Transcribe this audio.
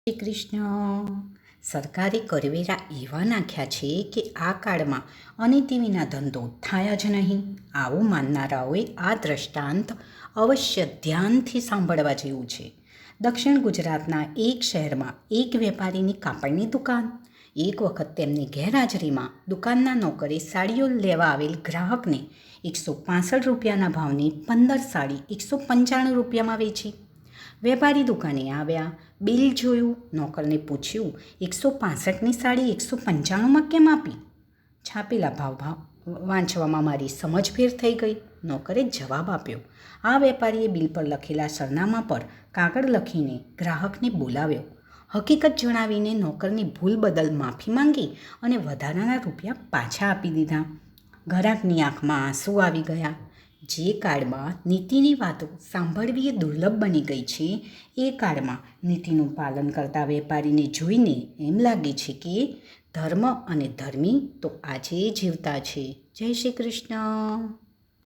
શ્રી કૃષ્ણ. સરકારે કરવેરા એવા નાખ્યા છે કે આ કાળમાં અનીતિ વિના ધંધો થાય જ નહીં. આવું માનનારાઓએ આ દ્રષ્ટાંત અવશ્ય ધ્યાનથી સાંભળવા જેવું છે. દક્ષિણ ગુજરાતના એક શહેરમાં એક વેપારીની કાપડની દુકાન. એક વખત તેમની ગેરહાજરીમાં દુકાનના નોકરે સાડીઓ લેવા આવેલ ગ્રાહકને 165 રૂપિયાના ભાવની 15 સાડી 195 રૂપિયામાં વેચી. વેપારી દુકાને આવ્યા, બિલ જોયું, નોકરને પૂછ્યું, 165ની સાડી 195માં કેમ આપી? છાપેલા ભાવ વાંચવામાં મારી સમજફેર થઈ ગઈ. નોકરે જવાબ આપ્યો. આ વેપારીએ બિલ પર લખેલા સરનામા પર કાગળ લખીને ગ્રાહકને બોલાવ્યો. હકીકત જણાવીને નોકરની ભૂલ બદલ માફી માંગી અને વધારાના રૂપિયા પાછા આપી દીધા. ગ્રાહકની આંખમાં આંસુ આવી ગયા. જે કાળમાં નીતિની વાતો સાંભળવી એ દુર્લભ બની ગઈ છે, એ કાળમાં નીતિનું પાલન કરતા વેપારીને જોઈને એમ લાગે છે કે ધર્મ અને ધર્મી તો આજે જીવતા છે. જય શ્રી કૃષ્ણ.